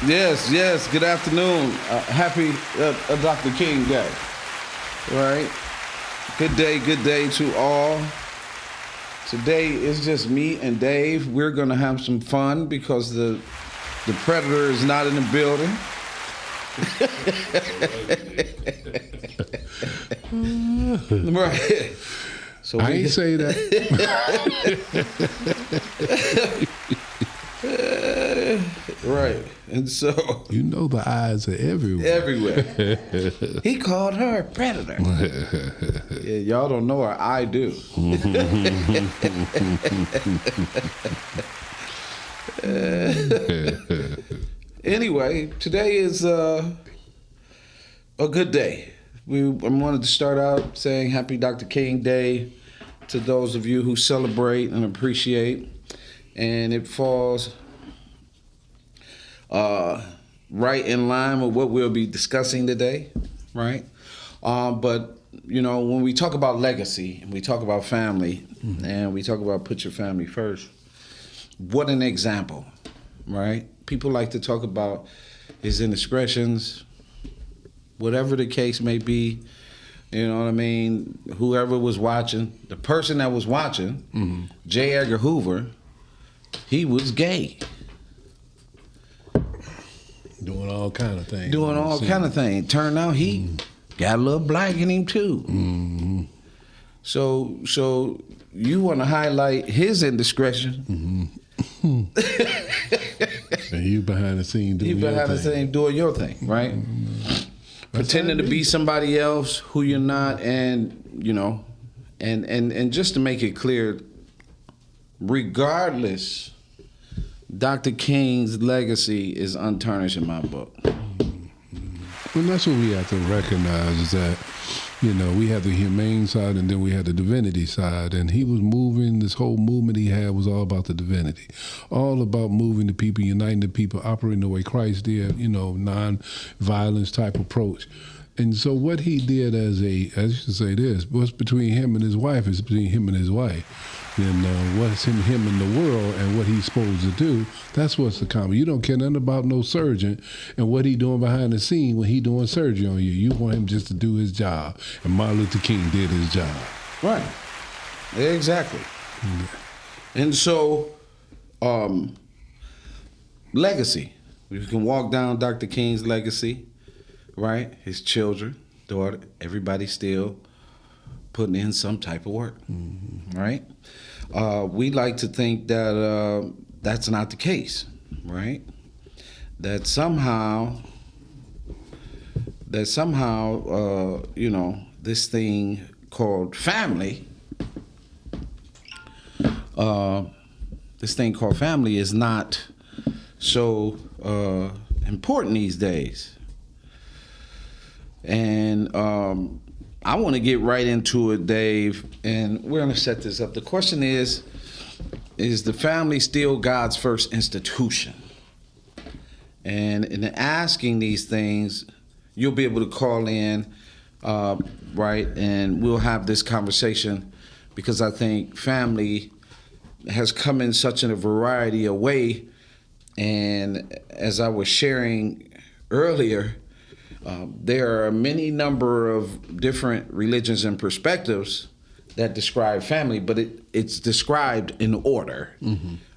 Yes. Good afternoon. Happy Dr. King Day. All right. Good day to all. Today is just me and Dave. We're gonna have some fun because the predator is not in the building. Right. So I ain't say that. Right. And so You know the eyes are everywhere. everywhere. He called her a predator. Yeah, y'all don't know her. I do. Anyway, today is a good day. I wanted to start out saying Happy Dr. King Day to those of you who celebrate and appreciate. And it falls right in line with what we'll be discussing today, right? But, you know, when we talk about legacy, and we talk about family, and we talk about put your family first, what an example, right? People like to talk about his indiscretions, whatever the case may be, you know what I mean? Whoever was watching, the person that was watching, J. Edgar Hoover, he was gay. Doing all kind of things. Doing all kind of things. Turned out he got a little black in him too. Mm-hmm. So you want to highlight his indiscretion. And you behind the scene doing your thing. You behind the scene doing your thing, right? Pretending to be somebody else who you're not, and you know, and just to make it clear, regardless, Dr. King's legacy is untarnished in my book. And that's what we have to recognize is that, you know, we have the humane side and then we have the divinity side. And he was moving, this whole movement he had was all about the divinity. All about moving the people, uniting the people, operating the way Christ did, you know, non-violence type approach. And so what he did as you should say this, what's between him and his wife is between him and his wife. And what's him in the world and what he's supposed to do, that's what's the common. You don't care nothing about no surgeon and what he doing behind the scene when he doing surgery on you. You want him just to do his job. And Martin Luther King did his job. Right. Exactly. Yeah. And so, legacy. We can walk down Dr. King's legacy, right? His children, daughter, everybody still putting in some type of work, right? We like to think that that's not the case, right? That somehow, you know, this thing called family, is not so important these days. And I want to get right into it, Dave, and we're going to set this up. The question is the family still God's first institution? And in asking these things, you'll be able to call in, right, and we'll have this conversation because I think family has come in such a variety of way. And as I was sharing earlier, there are many number of different religions and perspectives that describe family, but it's described in order.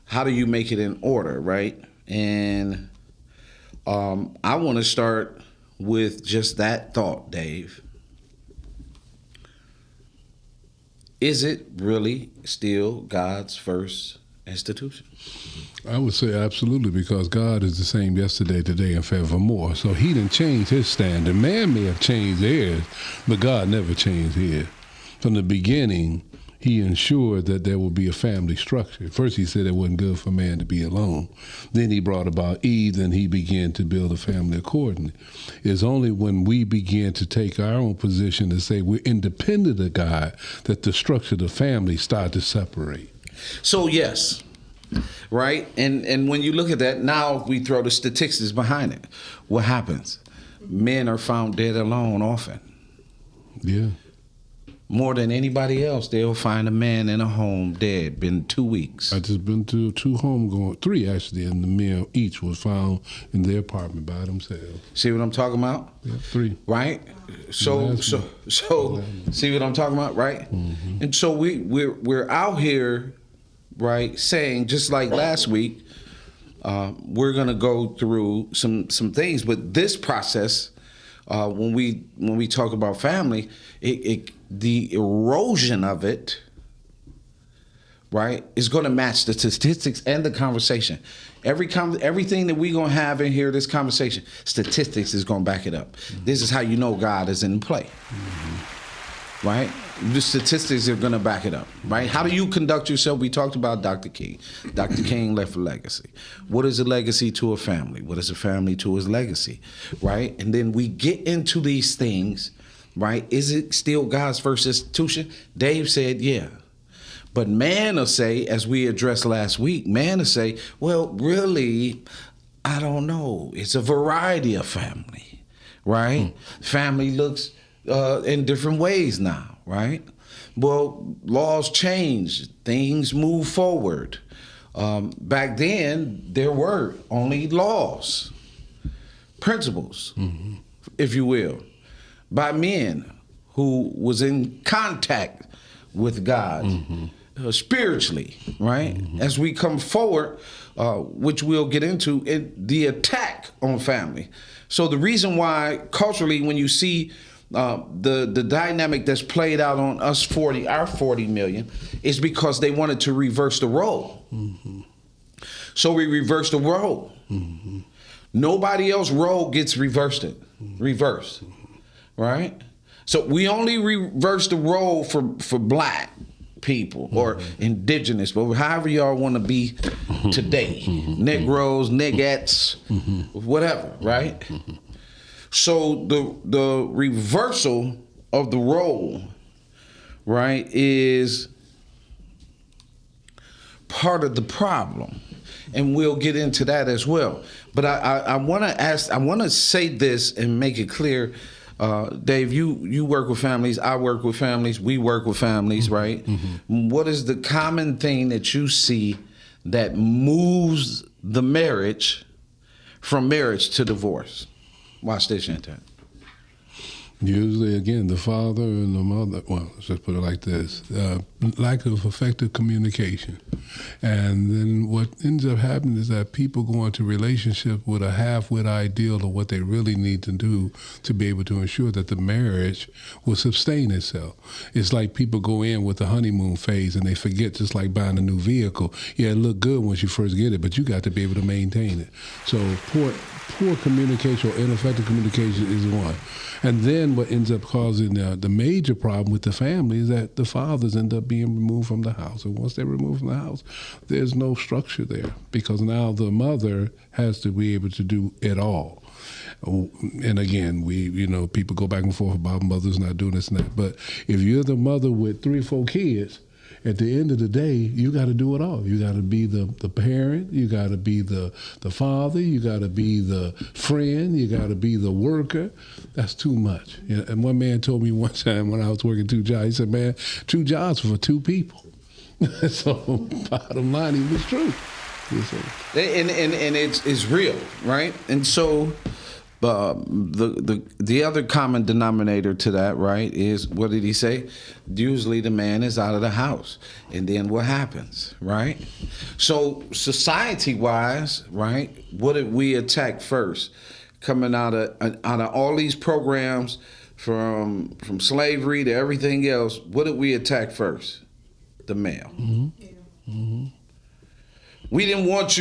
How do you make it in order, right? And I want to start with just that thought, Dave. Is it really still God's first institution? I would say absolutely, because God is the same yesterday, today, and forevermore. So he didn't change his standard. Man may have changed theirs, but God never changed his. From the beginning, he ensured that there would be a family structure. First, he said it wasn't good for man to be alone. Then he brought about Eve, and he began to build a family accordingly. It's only when we begin to take our own position to say we're independent of God that the structure of the family started to separate. So, yes. Right? And when you look at that, now we throw the statistics behind it. What happens? Men are found dead alone often. Yeah. more than anybody else, they'll find a man in a home dead, been 2 weeks. I just been to 3 actually, and the men each was found in their apartment by themselves. See what I'm talking about? Yeah, 3. Right? So see what I'm talking about, right? Mm-hmm. And so we're out here, right, saying just like last week, we're gonna go through some things, but this process, when we talk about family, the erosion of it, right, is going to match the statistics and the conversation. Everything that we're going to have in here, this conversation, statistics is going to back it up. Mm-hmm. This is how you know God is in play, mm-hmm. right? The statistics are going to back it up, right? How do you conduct yourself? We talked about Dr. King. Dr. King left a legacy. What is a legacy to a family? What is a family to his legacy, right? And then we get into these things, right? Is it still God's first institution? Dave said, yeah. But Mann will say, as we addressed last week, Mann will say, well, really, I don't know. It's a variety of family, right? Family looks in different ways now, right? Well, laws change. Things move forward. Back then, there were only laws, principles, mm-hmm. if you will, by men who was in contact with God, mm-hmm. spiritually, right? Mm-hmm. As we come forward, which we'll get into, the attack on family. So the reason why culturally, when you see the dynamic that's played out on our 40 million, is because they wanted to reverse the role. Mm-hmm. So we reversed the role. Mm-hmm. Nobody else's role gets reversed, right? So we only reverse the role for black people or indigenous, but however y'all want to be today, Negroes, niggettes, whatever, right? So the reversal of the role, right, is part of the problem, and we'll get into that as well. But I want to say this and make it clear. Dave, you work with families, I work with families, we work with families, right? Mm-hmm. What is the common thing that you see that moves the marriage from marriage to divorce? Watch this, Chantal. Usually, again, the father and the mother, well, let's just put it like this, lack of effective communication. And then what ends up happening is that people go into relationship with a half-wit ideal of what they really need to do to be able to ensure that the marriage will sustain itself. It's like people go in with the honeymoon phase and they forget, just like buying a new vehicle. Yeah, it look good once you first get it, but you got to be able to maintain it. So poor communication or ineffective communication is one. And then what ends up causing the major problem with the family is that the fathers end up being removed from the house. And once they're removed from the house, there's no structure there because now the mother has to be able to do it all. And again, people go back and forth about mothers not doing this and that. But if you're the mother with 3 or 4 kids, at the end of the day, you got to do it all. You got to be the parent. You got to be the father. You got to be the friend. You got to be the worker. That's too much. And one man told me one time when I was working 2 jobs, he said, man, 2 jobs for 2 people. So bottom line, he was true. And it's real, right? And so the other common denominator to that, right, is, what did he say? Usually the man is out of the house. And then what happens, right? So society-wise, right, what did we attack first? Coming out of all these programs, from slavery to everything else, what did we attack first? The male. Mm-hmm. Mm-hmm. We didn't want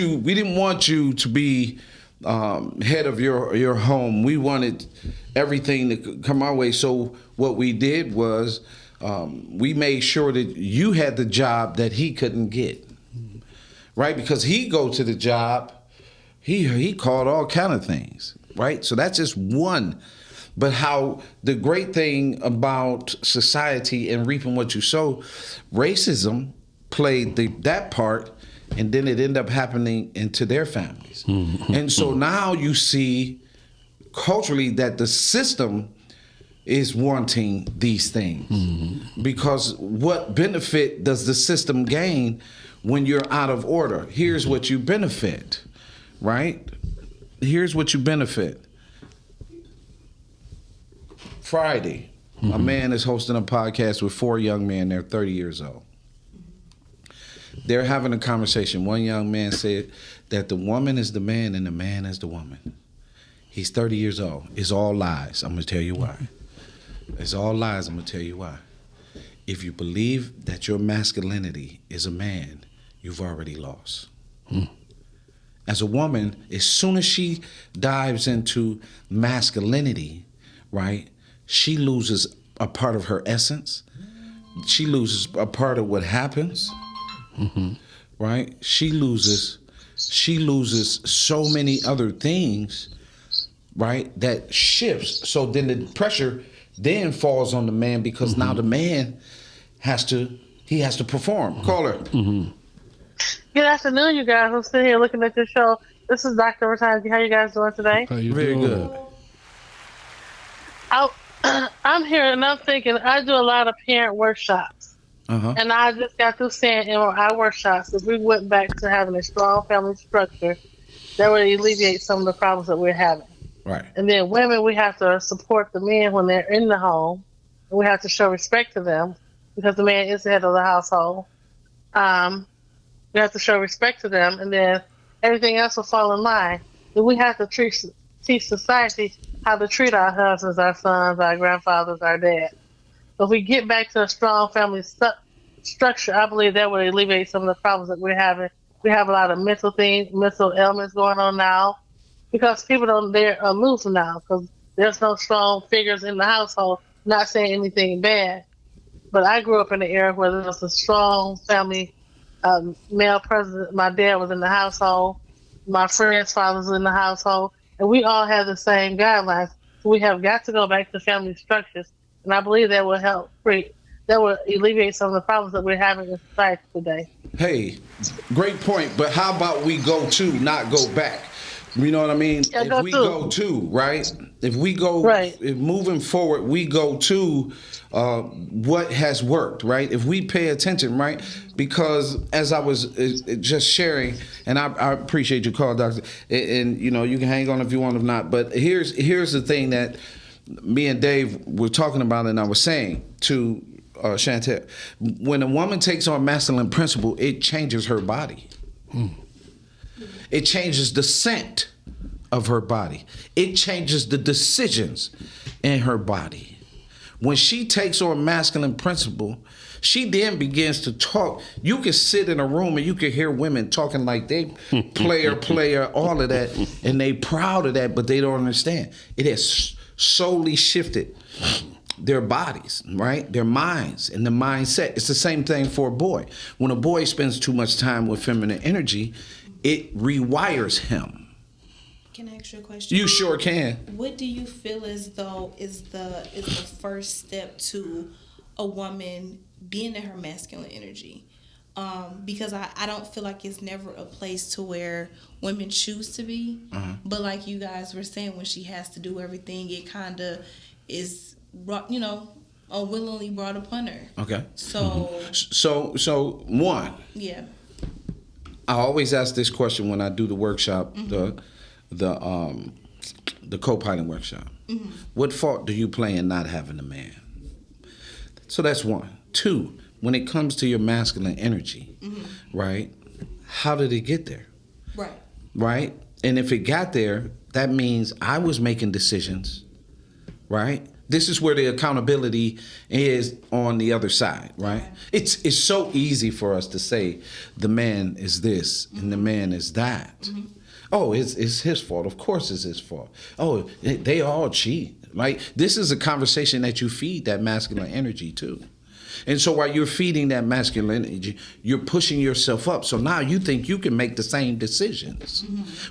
you to be head of your home. We wanted everything to come our way. So what we did was we made sure that you had the job that he couldn't get, right? Because he go to the job, he called all kind of things, right? So that's just one. But how the great thing about society and reaping what you sow, racism played that part. And then it ended up happening into their families. Mm-hmm. And so now you see culturally that the system is wanting these things. Because what benefit does the system gain when you're out of order? Here's what you benefit, right? Here's what you benefit. Friday, a man is hosting a podcast with 4 young men. They're 30 years old. They're having a conversation. One young man said that the woman is the man and the man is the woman. He's 30 years old. It's all lies. I'm going to tell you why. It's all lies. I'm going to tell you why. If you believe that your masculinity is a man, you've already lost. As a woman, as soon as she dives into masculinity, right, she loses a part of her essence. She loses a part of what happens, right? She loses so many other things, right, that shifts. So then the pressure then falls on the man because now the man has to perform. Caller. Good afternoon, you guys. I'm sitting here looking at your show. This is Dr. Ratanji. How you guys doing today? How you Very doing? good. I'm here and I'm thinking, I do a lot of parent workshops. And I just got through saying in our workshops, if we went back to having a strong family structure, that would alleviate some of the problems that we're having. Right. And then women, we have to support the men when they're in the home. And we have to show respect to them because the man is the head of the household. We have to show respect to them, and then everything else will fall in line. Then we have to teach society how to treat our husbands, our sons, our grandfathers, our dads. So if we get back to a strong family structure, I believe that would alleviate some of the problems that we're having. We have a lot of mental ailments going on now because people they're aloof now because there's no strong figures in the household. Not saying anything bad, but I grew up in an era where there was a strong family. Male president, my dad was in the household, my friend's father was in the household, and we all have the same guidelines. So we have got to go back to family structures, and I believe that will help that will alleviate some of the problems that we're having in society today. Hey, great point, but how about we go to, not go back? You know what I mean? Yeah, if we go to, right? If we go, right. If moving forward, we go to what has worked, right? If we pay attention, right? Because as I was just sharing, and I appreciate your call, Doctor, and you know, you can hang on if you want, if not. But here's the thing that me and Dave were talking about, and I was saying to Chantel, when a woman takes on masculine principle, it changes her body. It changes the scent of her body. It changes the decisions in her body. When she takes on masculine principle, she then begins to talk. You can sit in a room and you can hear women talking like they player, all of that, and they proud of that, but they don't understand. It has solely shifted their bodies, right? Their minds and the mindset. It's the same thing for a boy. When a boy spends too much time with feminine energy, it rewires him. Can I ask you a question? You sure can. What do you feel as though is the first step to a woman being in her masculine energy? Because I don't feel like it's never a place to where women choose to be. But like you guys were saying, when she has to do everything, it kind of is, you know, unwillingly brought upon her. Okay. So one. Yeah. I always ask this question when I do the workshop, the co-pilot workshop. What fault do you play in not having a man? So that's one. Two, when it comes to your masculine energy, right? How did it get there? Right? And if it got there, that means I was making decisions, right? This is where the accountability is on the other side, right? It's so easy for us to say the man is this and the man is that. Oh, it's his fault. Of course it's his fault. Oh, they all cheat, right? This is a conversation that you feed that masculine energy to. And so while you're feeding that masculine energy, you're pushing yourself up. So now you think you can make the same decisions.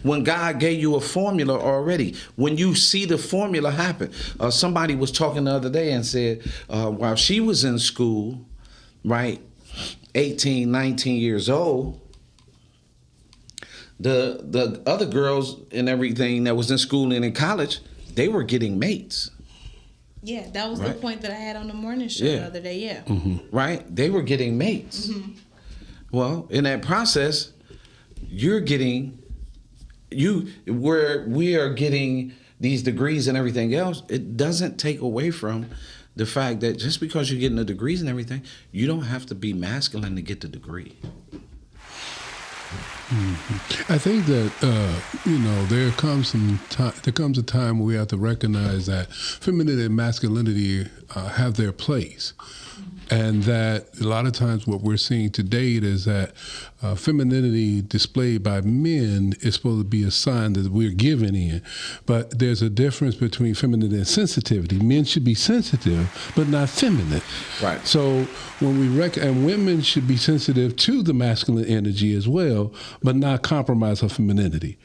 When God gave you a formula already, when you see the formula happen. Somebody was talking the other day and said, while she was in school, right, 18, 19 years old, the other girls and everything that was in school and in college, they were getting mates. Yeah, that was the Right. point that I had on the morning show Yeah. the other day. Yeah. Right? They were getting mates. Well, in that process, you're getting where we are getting these degrees and everything else. It doesn't take away from the fact that just because you're getting the degrees and everything, you don't have to be masculine to get the degree. I think that there comes a time where we have to recognize that femininity and masculinity have their place, and that a lot of times what we're seeing today is that femininity displayed by men is supposed to be a sign that we're giving in, but there's a difference between femininity and sensitivity. Men should be sensitive, but not feminine. Right. So when we and women should be sensitive to the masculine energy as well, but not compromise her femininity.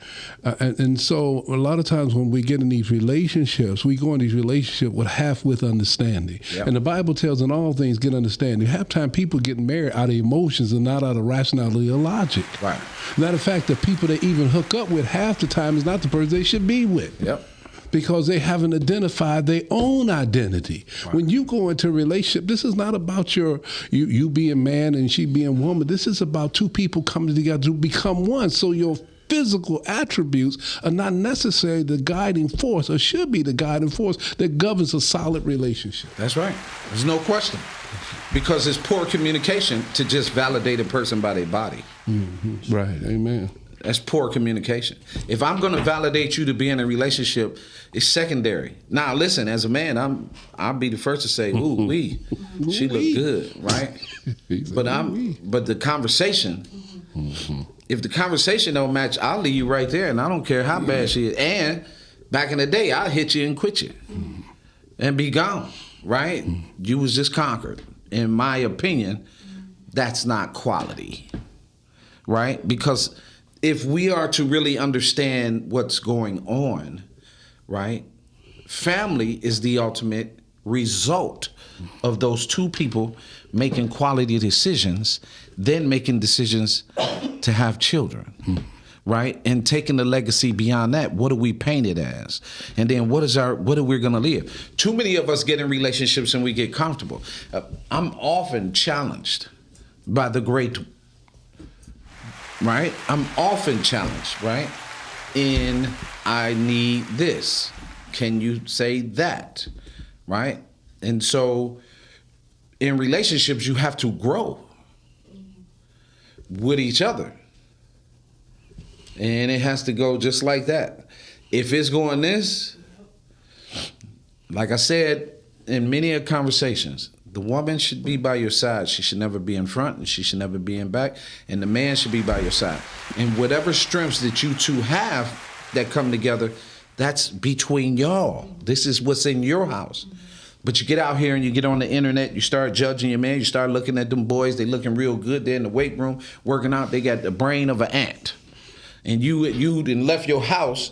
And so a lot of times when we get in these relationships, we go in these relationships with half-with understanding. Yep. And the Bible tells in all things get understanding. Half time people get married out of emotions and not out of rationality or logic. Right. Matter of fact, the people they even hook up with half the time is not the person they should be with. Yep. Because they haven't identified their own identity. Right. When you go into a relationship, this is not about you being man and she being woman. This is about two people coming together to become one. So your physical attributes are not necessarily the guiding force, or should be the guiding force that governs a solid relationship. That's right. There's no question. Because it's poor communication to just validate a person by their body. Mm-hmm. Right. Amen. That's poor communication. If I'm going to validate you to be in a relationship, it's secondary. Now, listen, as a man, I'll be the first to say, "Ooh, she look good," right? But the conversation, if the conversation don't match, I'll leave you right there, and I don't care how bad she is. And back in the day, I'll hit you and quit you, and be gone. Right? You was just conquered. In my opinion, that's not quality. Right? Because if we are to really understand what's going on, right, family is the ultimate result of those two people making quality decisions, then making decisions to have children, right, and taking the legacy beyond that. What do we paint it as? And then what are we going to live? Too many of us get in relationships and we get comfortable. I'm often challenged by the great. Right? I'm often challenged, right? I need this. Can you say that? Right? And so in relationships, you have to grow with each other. And it has to go just like that. If it's going this, like I said in many conversations, the woman should be by your side. She should never be in front, and she should never be in back. And the man should be by your side. And whatever strengths that you two have that come together, that's between y'all. This is what's in your house. But you get out here and you get on the internet, you start judging your man, you start looking at them boys, they looking real good. They're in the weight room working out. They got the brain of an ant. And you done left your house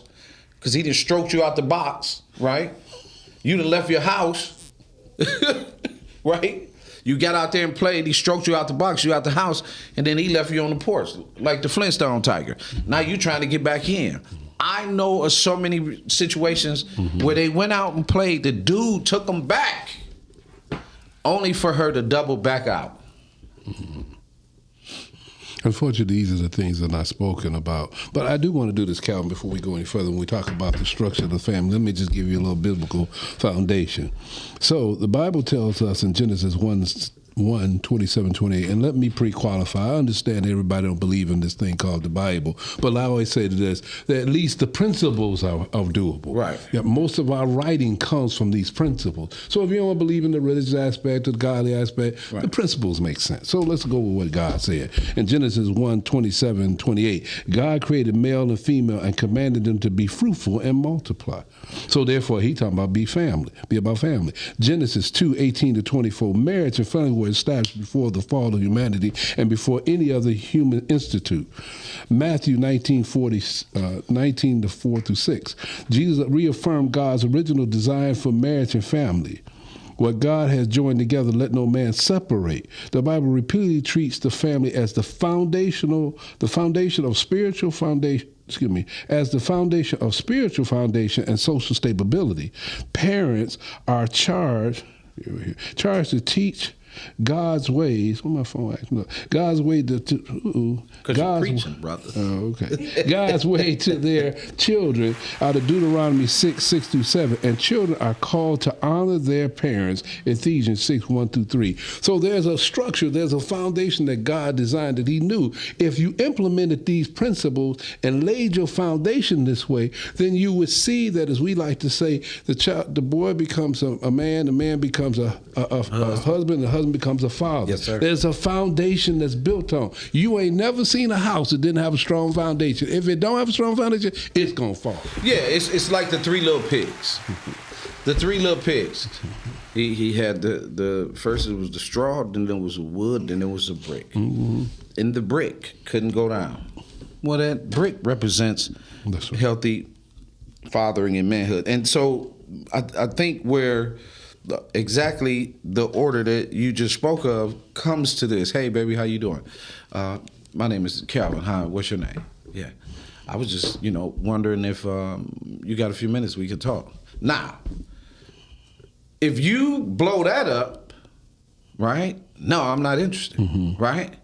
because he done stroked you out the box, right? You done left your house. Right? You got out there and played, he stroked you out the box, you out the house, and then he left you on the porch, like the Flintstone tiger. Now you trying to get back in. I know of so many situations where they went out and played, the dude took them back, only for her to double back out. Unfortunately, these are the things that are not spoken about. But I do want to do this, Calvin, before we go any further. When we talk about the structure of the family, let me just give you a little biblical foundation. So the Bible tells us in Genesis 1:27-28, and let me pre-qualify. I understand everybody don't believe in this thing called the Bible, but I always say to this, that at least the principles are doable. Right. Yeah, most of our writing comes from these principles. So if you don't believe in the religious aspect or the godly aspect, right, the principles make sense. So let's go with what God said. In Genesis 1:27-28, God created male and female and commanded them to be fruitful and multiply. So therefore, he talking about be about family. Genesis 2:18-24, marriage and family were established before the fall of humanity and before any other human institute. Matthew 19:4-6, Jesus reaffirmed God's original design for marriage and family. What God has joined together, let no man separate. The Bible repeatedly treats the family as the foundation of spiritual foundation as the foundation of spiritual foundation and social stability. Parents are charged to teach God's ways. What my phone acting up? God's way Because you're preaching, brother. Oh, okay. God's way to their children out of Deuteronomy 6:6-7. And children are called to honor their parents, Ephesians 6:1-3. So there's a structure, there's a foundation that God designed that he knew. If you implemented these principles and laid your foundation this way, then you would see that, as we like to say, the boy becomes a man, the man becomes a husband, the husband becomes a father. Yes, sir. There's a foundation that's built on. You ain't never seen a house that didn't have a strong foundation. If it don't have a strong foundation, it's gonna fall. Yeah, it's like the 3 little pigs. The 3 little pigs. He had the first, it was the straw, then there was the wood, then there was the brick. Mm-hmm. And the brick couldn't go down. Well, that brick represents healthy fathering and manhood. And so I think where exactly the order that you just spoke of comes to this. Hey, baby, how you doing? My name is Calvin. Hi, what's your name? Yeah. I was just, wondering if you got a few minutes we could talk. Now, if you blow that up, right? No, I'm not interested, right?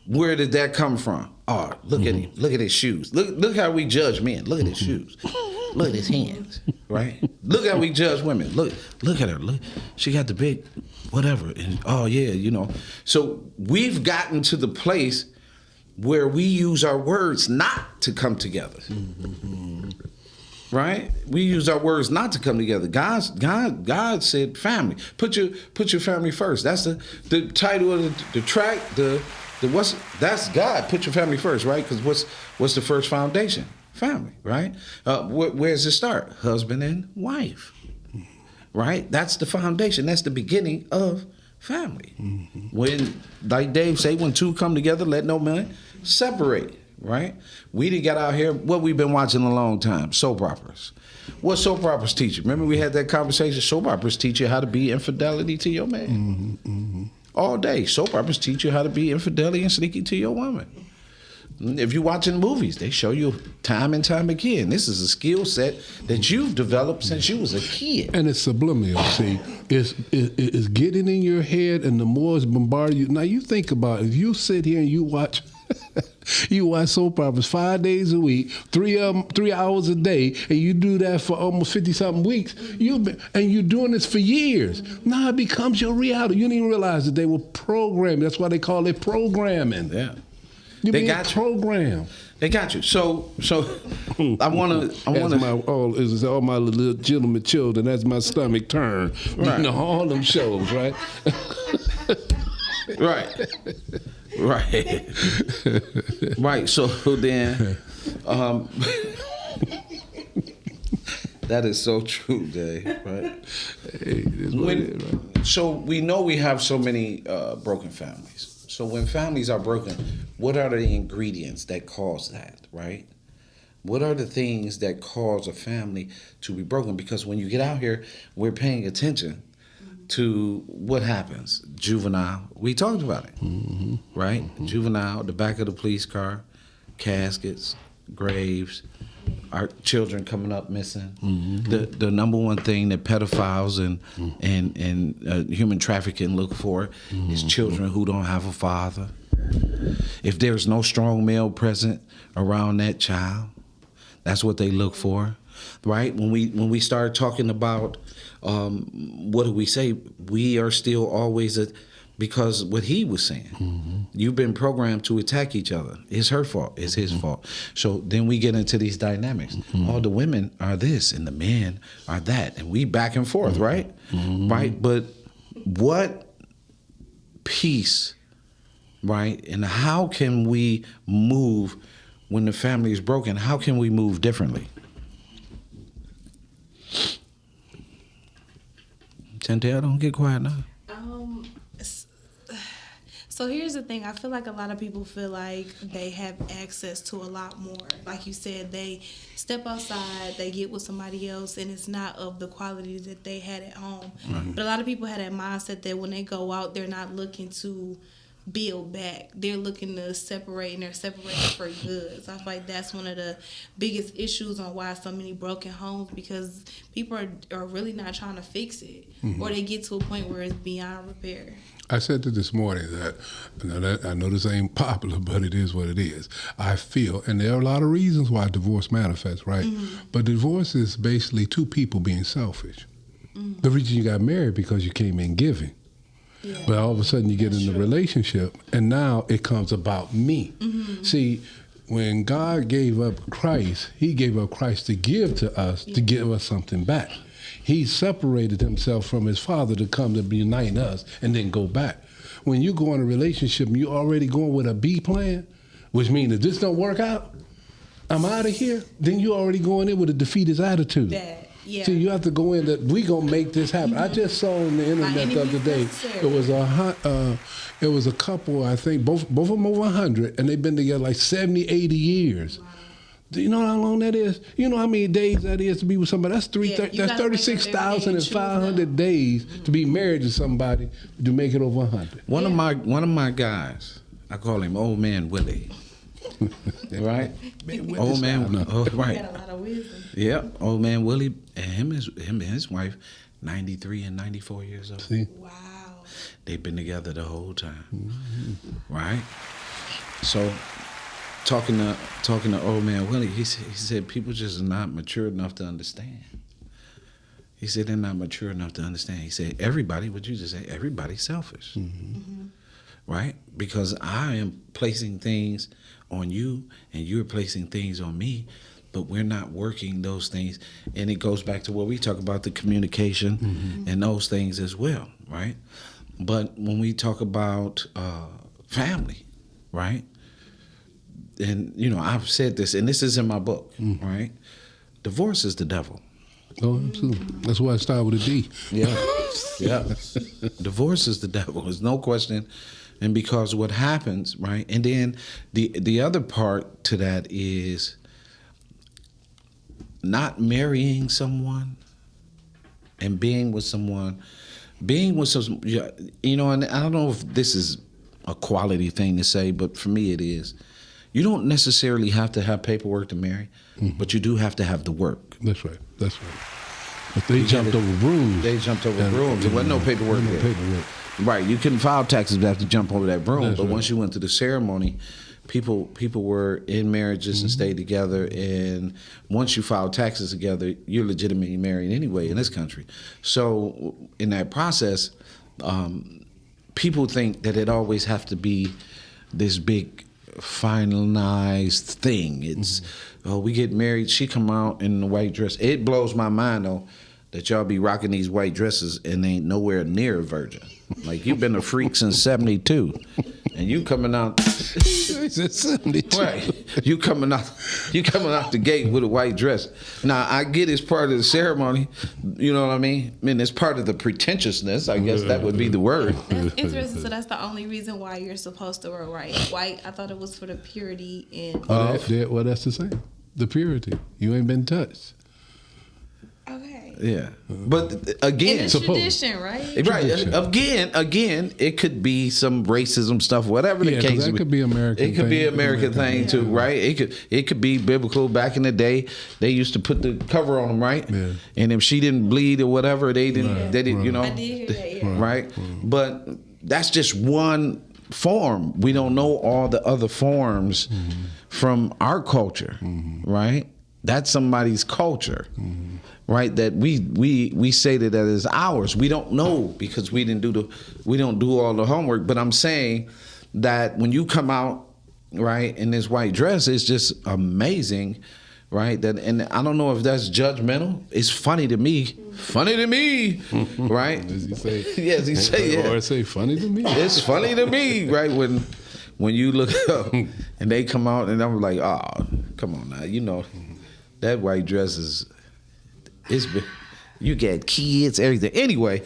Where did that come from? Oh, look at him. Look at his shoes. Look how we judge men. Look at his shoes. Look at his hands, right? Look how we judge women. Look at her. Look, she got the big whatever. And oh yeah, So we've gotten to the place where we use our words not to come together. Right? We use our words not to come together. God said family. Put your family first. That's the title of the track. That's God. Put your family first, right? Because what's the first foundation? Family, right? Where does it start? Husband and wife, right? That's the foundation. That's the beginning of family. When, like Dave say, when 2 come together, let no man separate, right? We done got out here, what we've been watching a long time, soap operas. What soap operas teach you? Remember we had that conversation? Soap operas teach you how to be infidelity to your man. All day. Soap operas teach you how to be infidelity and sneaky to your woman. If you're watching movies, they show you time and time again. This is a skill set that you've developed since you was a kid. And it's subliminal, see. It's getting in your head, and the more it's bombarded you. Now, you think about it. If you sit here and you watch soap operas 5 days a week, 3 hours a day, and you do that for almost 50-something weeks, and you're doing this for years. Now it becomes your reality. You didn't even realize that they were programming. That's why they call it programming. Yeah. They got you. Programmed. They got you. So I want to. All my little gentlemen children. That's my stomach turn. Right. All them shows, right? Right. Right. So then, that is so true, Dave. Right. Hey, it is what it is, right? So we know we have so many broken families. So when families are broken, what are the ingredients that cause that, right? What are the things that cause a family to be broken? Because when you get out here, we're paying attention to what happens. Juvenile, we talked about it, right? Juvenile, the back of the police car, caskets, graves, our children coming up missing. The number one thing that pedophiles and human trafficking look for is children who don't have a father. If there's no strong male present around that child, that's what they look for, right? When we start talking about what do we say? We are still always because what he was saying, you've been programmed to attack each other. It's her fault. It's his fault. So then we get into these dynamics. All the women are this and the men are that. And we back and forth, right? Right? But what peace, right? And how can we move when the family is broken? How can we move differently? Chantel, don't get quiet now. So here's the thing. I feel like a lot of people feel like they have access to a lot more. Like you said, they step outside, they get with somebody else, and it's not of the quality that they had at home. But a lot of people had that mindset that when they go out, they're not looking to build back. They're looking to separate, and they're separating for good. So I feel like that's one of the biggest issues on why so many broken homes, because people are really not trying to fix it, or they get to a point where it's beyond repair. I said this morning that I know this ain't popular, but it is what it is. I feel, and there are a lot of reasons why divorce manifests, right? But divorce is basically two people being selfish. The reason you got married because you came in giving. Yeah. But all of a sudden you get in a relationship, and now it comes about me. See, when God gave up Christ, he gave up Christ to give to us, to give us something back. He separated himself from his Father to come to unite us and then go back. When you go in a relationship and you're already going with a B plan, which means if this don't work out, I'm out of here, then you're already going in with a defeatist attitude. Yeah. See, you have to go in that we gonna make this happen. I just saw on the internet the other day. It was a couple. I think both of them over 100, and they've been together like 70, 80 years. Wow. Do you know how long that is? You know how many days that is to be with somebody? That's 36,500 days to be married to somebody to make it over 100. One of my guys, I call him Old Man Willie. Right? Old man, oh, right. Got a lot of wisdom. Yep, Old Man Willie, and him and his wife, 93 and 94 years old. See? Wow. They've been together the whole time, right? So, talking to Old Man Willie, he said people just are not mature enough to understand. He said they're not mature enough to understand. He said everybody, what you just said, everybody's selfish, right? Because I am placing things on you and you're placing things on me, but we're not working those things. And it goes back to what we talk about, the communication and those things as well, right? But when we talk about family, right? And, you know, I've said this, and this is in my book, right? Divorce is the devil. Oh, absolutely. That's why I start with a D. Yeah, yeah. Divorce is the devil. There's no question. And because what happens, right? And then the other part to that is not marrying someone and being with some, you know, and I don't know if this is a quality thing to say, but for me it is. You don't necessarily have to have paperwork to marry, but you do have to have the work. That's right. That's right. But they jumped over brooms. They jumped over brooms. There wasn't no paperwork there. Right, you couldn't file taxes but have to jump over that broom. That's but right. Once you went to the ceremony, people were in marriages and stayed together. And once you filed taxes together, you're legitimately married anyway in this country. So in that process, people think that it always have to be this big finalized thing. It's oh, we get married. She come out in the white dress. It blows my mind though that y'all be rocking these white dresses and ain't nowhere near a virgin. Like you've been a freak since '72, and you coming out. '72. Right. You coming out the gate with a white dress. Now I get it's part of the ceremony. You know what I mean? I mean it's part of the pretentiousness. I guess that would be the word. That's interesting. So that's the only reason why you're supposed to wear white. I thought it was for the purity and. Well, that's the same. The purity. You ain't been touched. Okay. Yeah, but again, it's tradition, right? Right. Again, it could be some racism stuff, whatever the case. That could be American. It could be an American thing too, right? It could be biblical. Back in the day, they used to put the cover on them, right? Yeah. And if she didn't bleed or whatever, they didn't. Right. They didn't. You know. I did hear that. Yeah. Right. But that's just one form. We don't know all the other forms from our culture, right? That's somebody's culture. Right, that we say that is ours. We don't know because we don't do all the homework. But I'm saying that when you come out right in this white dress, it's just amazing, right? That and I don't know if that's judgmental. It's funny to me. Funny to me, right? Does he say? Yes, he say. Yeah. Or say funny to me. It's funny to me, right? When you look up and they come out and I'm like, oh, come on now, you know, that white dress is. You get kids, everything. Anyway,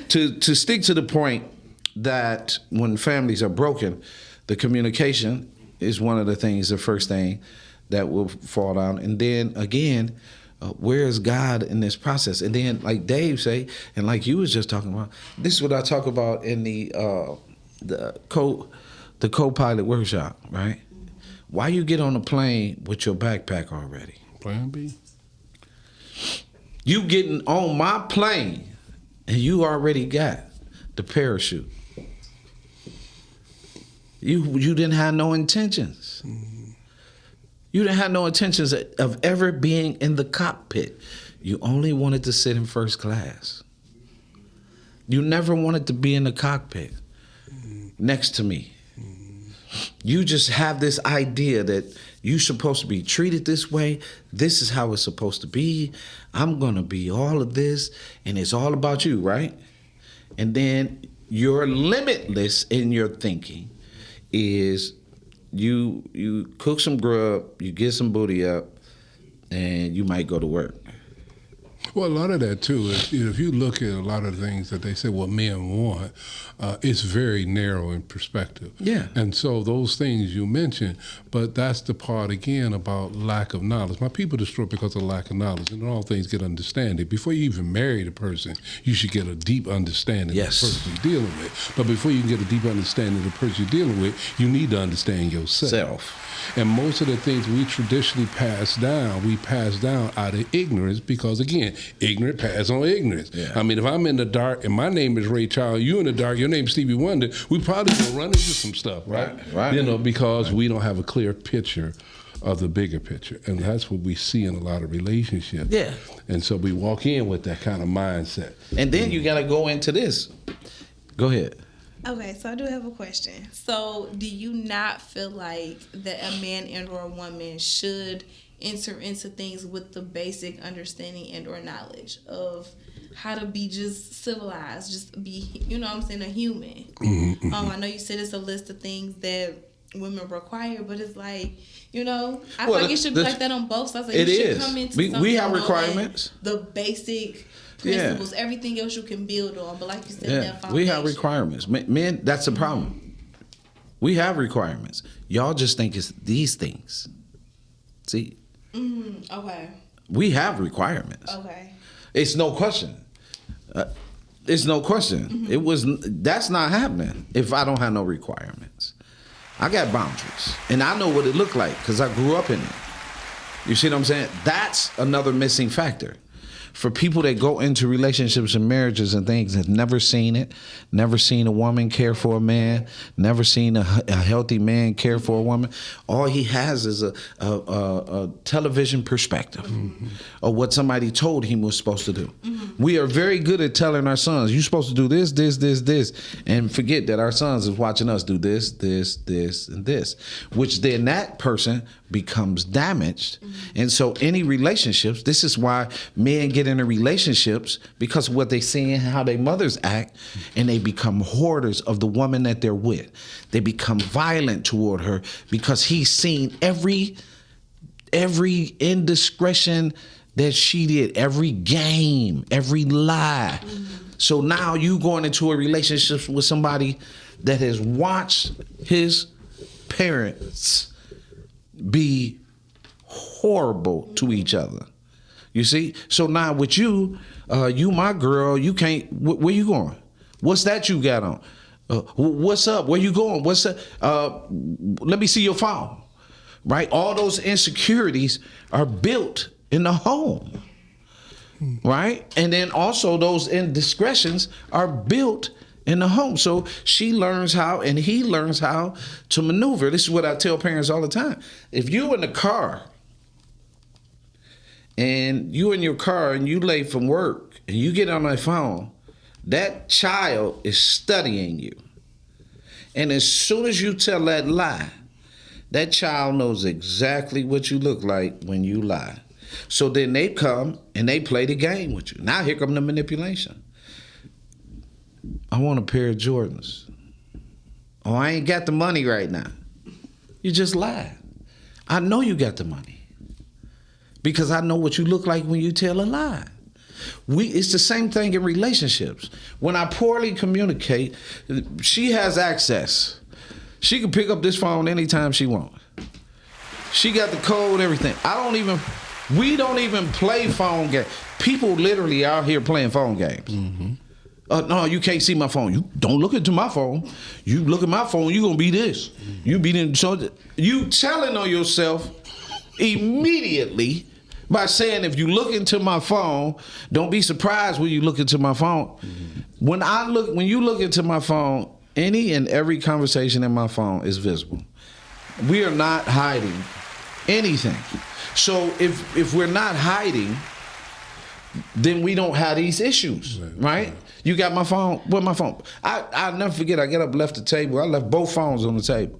to stick to the point that when families are broken, the communication is one of the things, the first thing that will fall down. And then again, where is God in this process? And then like Dave say, and like you was just talking about, this is what I talk about in the the co-pilot workshop, right? Why you get on the plane with your backpack already? Plan B. You getting on my plane and you already got the parachute. You didn't have no intentions. You didn't have no intentions of ever being in the cockpit. You only wanted to sit in first class. You never wanted to be in the cockpit next to me. You just have this idea that you're supposed to be treated this way. This is how it's supposed to be. I'm going to be all of this, and it's all about you, right? And then you're limitless in your thinking is you cook some grub, you get some booty up, and you might go to work. Well, a lot of that, too, is, if you look at a lot of the things that they say what men want, it's very narrow in perspective. Yeah. And so those things you mentioned, but that's the part, again, about lack of knowledge. My people destroy because of lack of knowledge, and all things get understanding. Before you even marry the person, you should get a deep understanding Yes. of the person you're dealing with. But before you can get a deep understanding of the person you're dealing with, you need to understand yourself. Self. And most of the things we traditionally pass down out of ignorance because, again, ignorant pass on ignorance. Yeah. I mean, if I'm in the dark and my name is Ray Charles, you in the dark, your name's Stevie Wonder, we probably gonna run into some stuff, right? Right. Because we don't have a clear picture of the bigger picture. And that's what we see in a lot of relationships. Yeah. And so we walk in with that kind of mindset. And then you got to go into this. Go ahead. Okay, so I do have a question. So, do you not feel like that a man and or a woman should enter into things with the basic understanding and or knowledge of how to be just civilized, just be, a human? Mm-hmm. I know you said it's a list of things that women require, but it's like, I feel like it should be like that on both sides. Like it you should is. come into We have something requirements. knowing the basic principles, everything else you can build on. But like you said, that foundation. We have requirements. Men, that's the problem. We have requirements. Y'all just think it's these things. See? Okay. We have requirements. Okay. It's no question. It's no question. That's not happening if I don't have no requirements. I got boundaries. And I know what it looked like because I grew up in it. You see what I'm saying? That's another missing factor. For people that go into relationships and marriages and things have never seen it, never seen a woman care for a man, never seen a healthy man care for a woman, all he has is a television perspective of what somebody told him was supposed to do. We are very good at telling our sons, you're supposed to do this, this, this, this, and forget that our sons is watching us do this, this, this, and this, which then that person becomes damaged. And so any relationships, this is why men get into relationships because of what they see and how their mothers act, and they become hoarders of the woman that they're with. They become violent toward her because he's seen every indiscretion that she did, every game, every lie. So now you going into a relationship with somebody that has watched his parents be horrible to each other. You see? So now with you, you my girl, you can't, where you going? What's that you got on? What's up? Where you going? What's up? Let me see your phone. Right? All those insecurities are built in the home. Right? And then also those indiscretions are built in the home. So she learns how and he learns how to maneuver. This is what I tell parents all the time. If you in the car and you in your car and you late from work and you get on my phone, that child is studying you. And as soon as you tell that lie, that child knows exactly what you look like when you lie. So then they come and they play the game with you. Now here come the manipulation. I want a pair of Jordans. Oh, I ain't got the money right now. You just lied. I know you got the money because I know what you look like when you tell a lie. It's the same thing in relationships. When I poorly communicate, she has access. She can pick up this phone anytime she wants. She got the code, everything. We don't even play phone games. People literally out here playing phone games. No, you can't see my phone. You don't look into my phone. You look at my phone, you gonna be this. You be in. So you telling on yourself immediately by saying, if you look into my phone, don't be surprised when you look into my phone. When you look into my phone, any and every conversation in my phone is visible. We are not hiding anything. So if we're not hiding, then we don't have these issues, right? You got my phone? Where's my phone? I'll never forget, I get up, left the table. I left both phones on the table.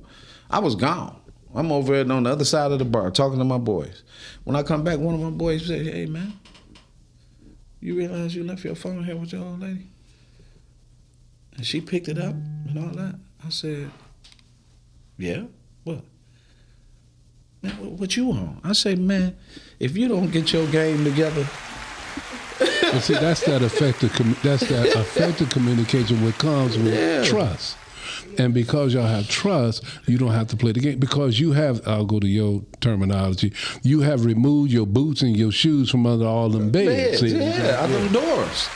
I was gone. I'm over there on the other side of the bar talking to my boys. When I come back, one of my boys said, hey, man, you realize you left your phone here with your old lady? And she picked it up and all that. I said, yeah, what? Man, what you on? I say, man, if you don't get your game together. But see, that's that effective communication, what comes with trust. And because y'all have trust, you don't have to play the game. Because you have, I'll go to your terminology, you have removed your boots and your shoes from under all them beds. Out them doors.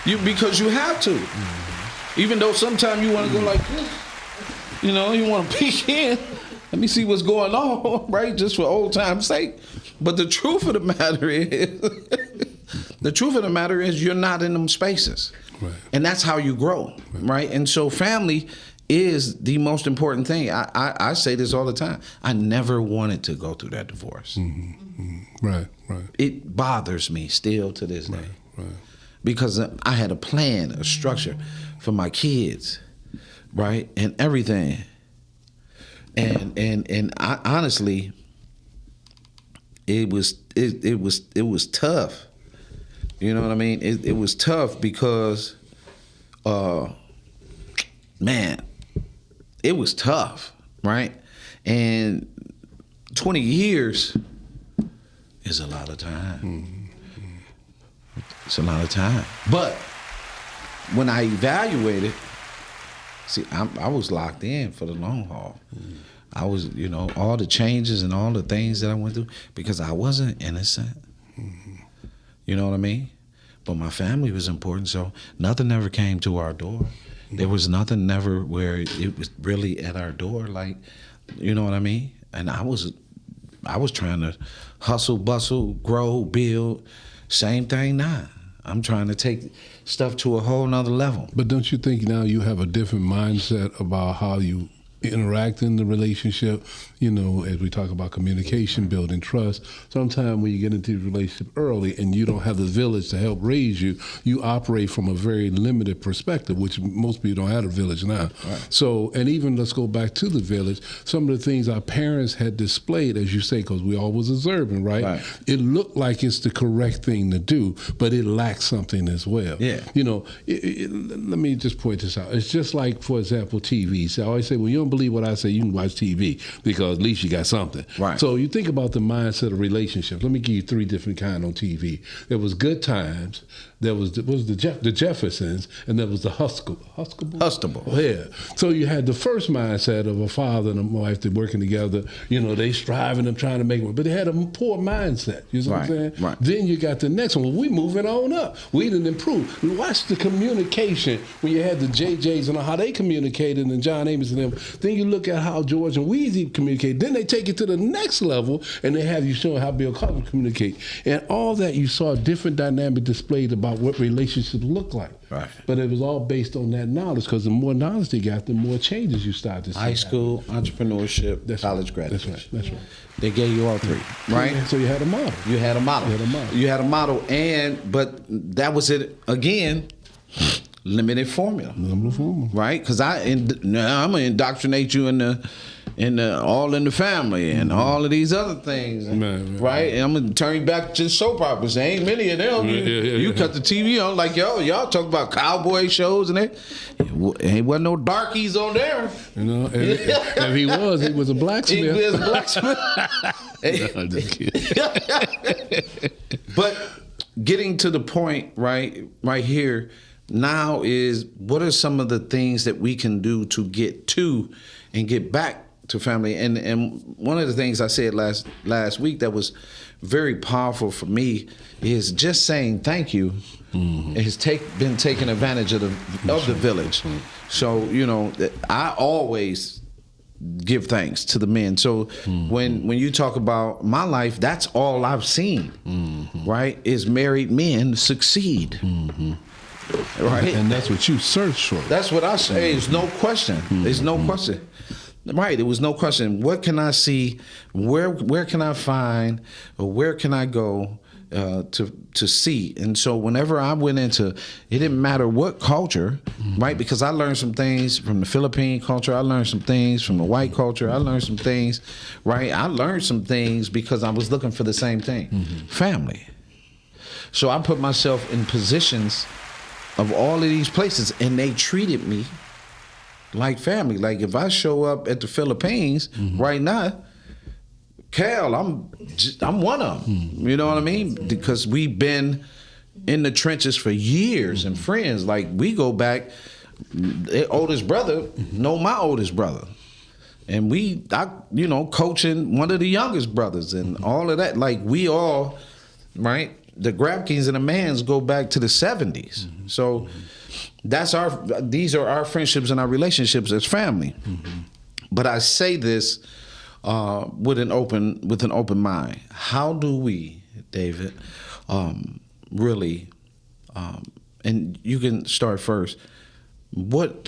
Because you have to. Even though sometimes you want to go like this. You know, you want to peek in. Let me see what's going on, right? Just for old time's sake. But the truth of the matter is, you're not in them spaces. Right. And that's how you grow, right? And so family is the most important thing. I say this all the time. I never wanted to go through that divorce. Right. It bothers me still to this day. Right. Because I had a plan, a structure for my kids, right? And everything. And I, honestly, it was tough. You know what I mean? It was tough because, man, it was tough, right? And 20 years is a lot of time. It's a lot of time. But when I evaluated, see, I was locked in for the long haul. I was, all the changes and all the things that I went through, because I wasn't innocent. You know what I mean? But my family was important, so nothing ever came to our door. There was nothing never where it was really at our door, like, you know what I mean? And I was trying to hustle, bustle, grow, build. Same thing now. I'm trying to take stuff to a whole nother level. But don't you think now you have a different mindset about how you interact in the relationship? As we talk about communication, building trust, sometimes when you get into the relationship early and you don't have the village to help raise you, you operate from a very limited perspective, which most people don't have a village now. Right. So, and even let's go back to the village, some of the things our parents had displayed, as you say, because we always observing, right? It looked like it's the correct thing to do, but it lacks something as well. Yeah. Let me just point this out. It's just like, for example, TV. So I always say, well, you don't believe what I say, you can watch TV, because at least you got something. Right. So you think about the mindset of relationships. Let me give you 3 different kinds on TV. There was Good Times, there was the Jeffersons, and there was the Hustable. Yeah. So you had the first mindset of a father and a wife that working together. They striving and trying to make it, but they had a poor mindset. You know what I'm saying? Right. Then you got the next one. Well, we moving on up. We didn't improve. Watch the communication when you had the JJs and how they communicated, and John Amos and them. Then you look at how George and Weezy communicate. Then they take it to the next level, and they have you showing how Bill Cosby communicate. And all that, you saw different dynamic displayed about what relationships look like. Right. But it was all based on that knowledge, because the more knowledge they got, the more changes you start to see. High school, entrepreneurship, college graduation. That's right. They gave you all 3, right? So you had a model. But that was it again. Limited formula. Right? Because I'm gonna indoctrinate you in the all in the family and all of these other things, right? And I'm gonna turn you back to soap operas. There ain't many of them. You cut the TV on like y'all talk about cowboy shows and that. Ain't wasn't no darkies on there. If he was a blacksmith. He was a blacksmith. No, I'm just kidding. But getting to the point right here now is, what are some of the things that we can do to get to and get back to family. And one of the things I said last week that was very powerful for me is just saying thank you has been taking advantage of the village. So, you know, I always give thanks to the men. So when you talk about my life, that's all I've seen, right? Is married men succeed. Right? And that's what you search for. That's what I say. There's no question. There's no question. Right. There was no question. What can I see? Where can I find? Or where can I go to see? And so whenever I went into, it didn't matter what culture, right? Because I learned some things from the Philippine culture. I learned some things from the white culture. I learned some things, right? I learned some things because I was looking for the same thing, family. So I put myself in positions of all of these places, and they treated me like family. Like if I show up at the Philippines right now, Cal, I'm one of them. You know what I mean? Because we've been in the trenches for years and friends. Like we go back. Their oldest brother know my oldest brother, and coaching one of the youngest brothers and all of that. Like we all, right? The Grabkins and the Manns go back to the 70s. So these are our friendships and our relationships as family. But I say this with an open mind. How do we, David, really, and you can start first, what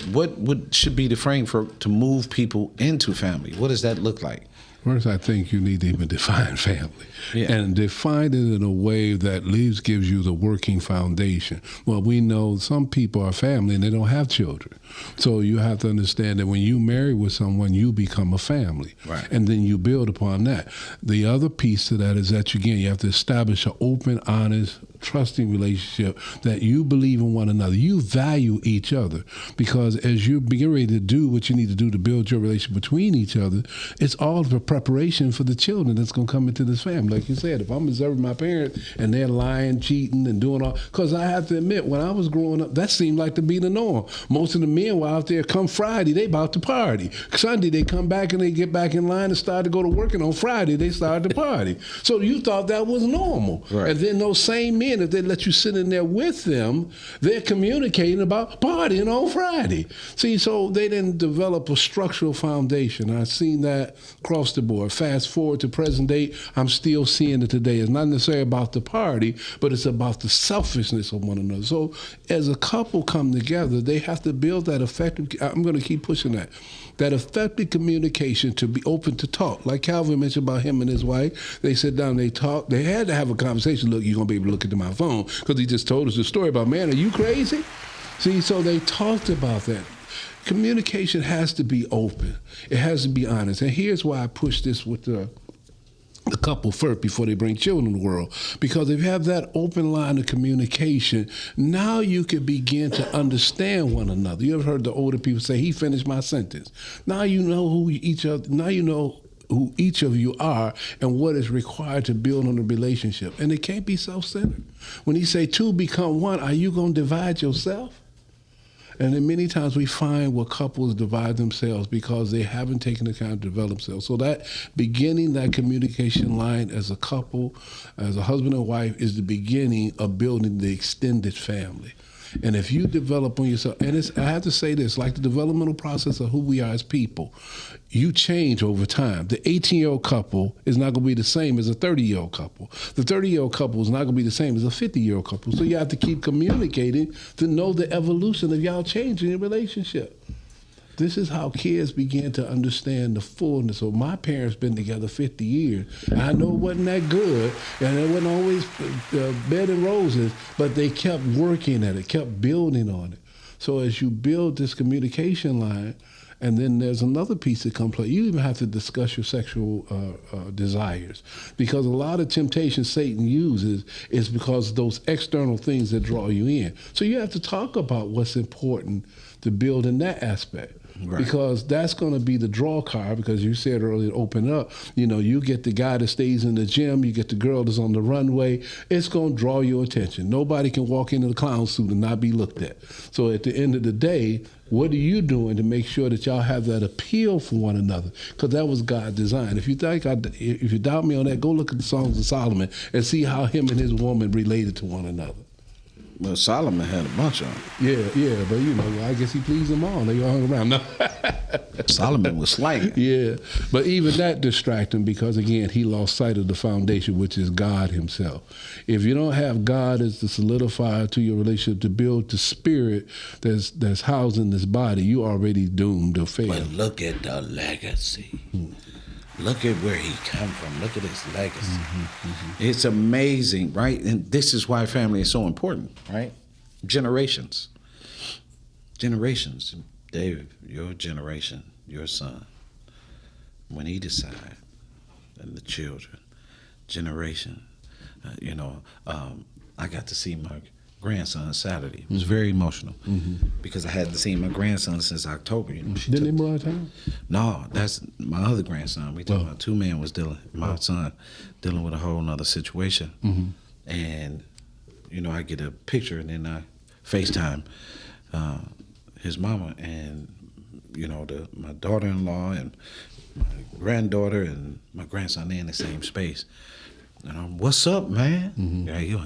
should be the frame to move people into family? What does that look like? First, I think you need to even define family. And define it in a way that gives you the working foundation. Well, we know some people are family and they don't have children. So you have to understand that when you marry with someone, you become a family. Right. And then you build upon that. The other piece to that is that, again, you have to establish an open, honest, trusting relationship that you believe in one another. You value each other, because as you begin ready to do what you need to do to build your relationship between each other, it's all for preparation for the children that's going to come into this family. Like you said, if I'm observing my parents and they're lying, cheating, and doing all, because I have to admit, when I was growing up, that seemed like to be the norm. Most of the men were out there, come Friday, they about to party. Sunday, they come back and they get back in line and start to go to work, and on Friday, they start to party. So you thought that was normal. Right. And then those same men, if they let you sit in there with them, they're communicating about partying on Friday. See, so they didn't develop a structural foundation. I've seen that across the board. Fast forward to present day, I'm still seeing it today. It's not necessarily about the party, but it's about the selfishness of one another. So as a couple come together, they have to build that effective, I'm going to keep pushing that effective communication, to be open to talk. Like Calvin mentioned about him and his wife, they sit down, they talk, they had to have a conversation. Look, you're going to be able to look into my phone, because he just told us the story about, man, are you crazy? See, so they talked about that. Communication has to be open. It has to be honest. And here's why I push this with the couple first before they bring children in the world. Because if you have that open line of communication, now you can begin to understand one another. You ever heard the older people say, he finished my sentence? Now you know who each of you are and what is required to build on a relationship. And it can't be self-centered. When he say two become one, are you going to divide yourself? And then many times we find where couples divide themselves because they haven't taken the time to develop themselves. So that beginning, that communication line as a couple, as a husband and wife, is the beginning of building the extended family. And if you develop on yourself, and I have to say this, like the developmental process of who we are as people, you change over time. The 18-year-old couple is not going to be the same as a 30-year-old couple. The 30-year-old couple is not going to be the same as a 50-year-old couple. So you have to keep communicating to know the evolution of y'all changing your relationship. This is how kids begin to understand the fullness. So my parents been together 50 years. I know it wasn't that good, and it wasn't always bed and roses, but they kept working at it, kept building on it. So as you build this communication line, and then there's another piece that comes play. You even have to discuss your sexual desires, because a lot of temptation Satan uses is because of those external things that draw you in. So you have to talk about what's important to build in that aspect. Right. because that's going to be the draw card. Because you said earlier, open up. You get the guy that stays in the gym, you get the girl that's on the runway. It's going to draw your attention. Nobody can walk into the clown suit and not be looked at. So at the end of the day, what are you doing to make sure that y'all have that appeal for one another? Because that was God's design. If you doubt me on that, go look at the Songs of Solomon and see how him and his woman related to one another. Well, Solomon had a bunch of them. Yeah, but I guess he pleased them all. They all hung around. No. Solomon was slanging. Yeah, but even that distracted him because, again, he lost sight of the foundation, which is God himself. If you don't have God as the solidifier to your relationship to build the spirit that's housed in this body, you already doomed to fail. But look at the legacy. Look at where he come from. Look at his legacy. It's amazing, right? And this is why family is so important, right? Generations. Dave, your generation, your son, when he decide, and the children, generation, I got to see my grandson Saturday. It was very emotional because I hadn't seen my grandson since October. Didn't he move out of town? No, that's my other grandson. We talking about two men was dealing. My son dealing with a whole nother situation, and I get a picture and then I FaceTime his mama and my daughter-in-law and my granddaughter and my grandson. They in the same space. And I'm, what's up, man? Yeah, you.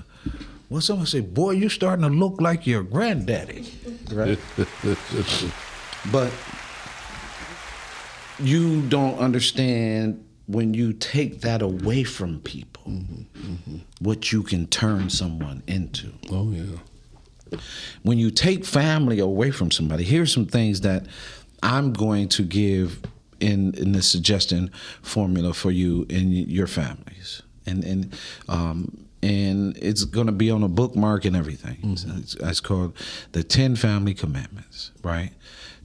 What's up? I say, boy, you starting to look like your granddaddy, right? But you don't understand when you take that away from people, what you can turn someone into. Oh, yeah. When you take family away from somebody, here's some things that I'm going to give in the suggestion formula for you and your families. And it's going to be on a bookmark and everything. So it's called the 10 Family Commandments, right?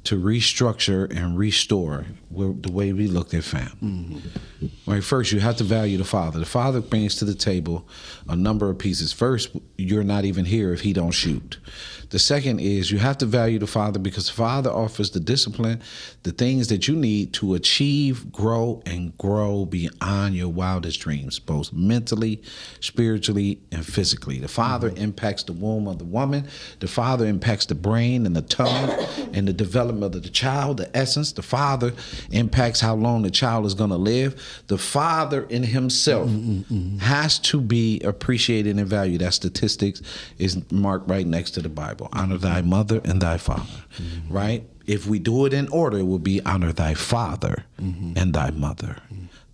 To restructure and restore the way we looked at family. Right, first, you have to value the father. The father brings to the table a number of pieces. First, you're not even here if he don't shoot. The second is you have to value the father because the father offers the discipline, the things that you need to achieve, grow beyond your wildest dreams, both mentally, spiritually, and physically. The father impacts the womb of the woman. The father impacts the brain and the tongue and the development of the child, the essence. The father impacts how long the child is going to live. The father in himself has to be appreciated and valued. That statistics is marked right next to the Bible. Honor thy mother and thy father, right? If we do it in order, it will be honor thy father and thy mother.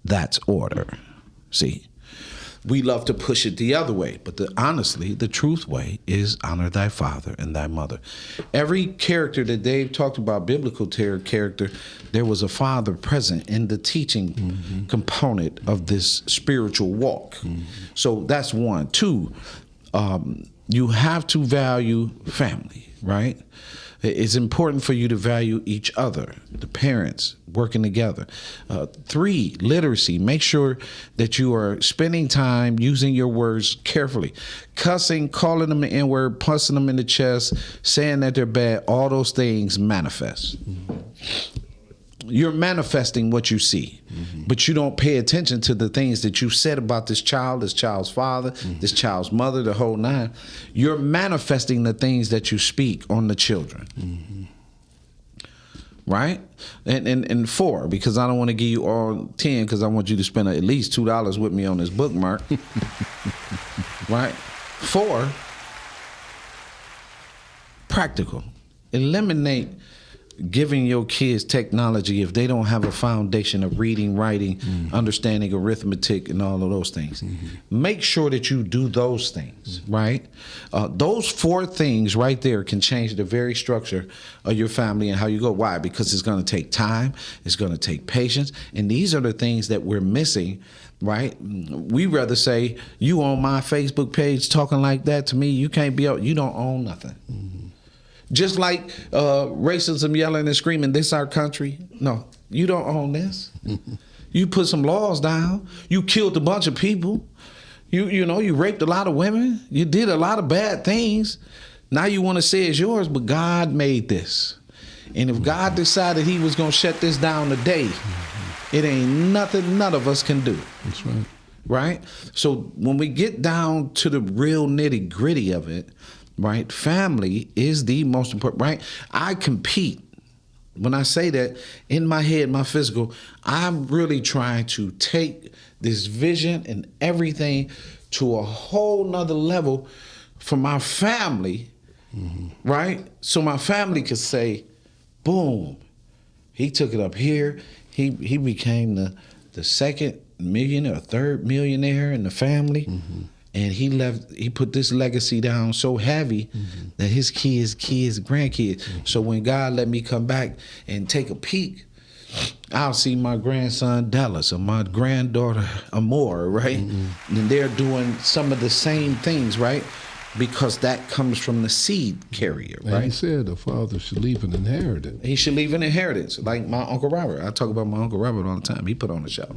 That's order. See? We love to push it the other way, but honestly, the truth way is honor thy father and thy mother. Every character that Dave talked about, biblical character, there was a father present in the teaching component of this spiritual walk. So that's one. Two, you have to value family, right? It's important for you to value each other, the parents working together. 3, literacy. Make sure that you are spending time using your words carefully. Cussing, calling them the N-word, punching them in the chest, saying that they're bad, all those things manifest. You're manifesting what you see, but you don't pay attention to the things that you said about this child's father, this child's mother, the whole nine. You're manifesting the things that you speak on the children. Right? And 4, because I don't want to give you all 10, because I want you to spend at least $2 with me on this bookmark. Right? 4, practical. Eliminate giving your kids technology if they don't have a foundation of reading, writing, understanding arithmetic, and all of those things. Make sure that you do those things, right? Those 4 things right there can change the very structure of your family and how you go. Why? Because it's going to take time, it's going to take patience, and these are the things that we're missing. Right? We rather say, you on my Facebook page talking like that to me, you can't be out, you don't own nothing. Just like racism, yelling and screaming, this our country. No, you don't own this. You put some laws down. You killed a bunch of people. You raped a lot of women. You did a lot of bad things. Now you want to say it's yours, but God made this. And if God decided he was going to shut this down today, it ain't nothing none of us can do. That's right. Right? So when we get down to the real nitty gritty of it, right, family is the most important, right? I compete. When I say that, in my head, my physical, I'm really trying to take this vision and everything to a whole nother level for my family, right? So my family could say, boom, he took it up here. He became the second millionaire or third millionaire in the family. And he put this legacy down so heavy that his kids, grandkids. So when God let me come back and take a peek, I'll see my grandson Dallas or my granddaughter Amore, right? And they're doing some of the same things, right? Because that comes from the seed carrier, right? And he said the father should leave an inheritance. He should leave an inheritance. Like my Uncle Robert. I talk about my Uncle Robert all the time. He put on a show.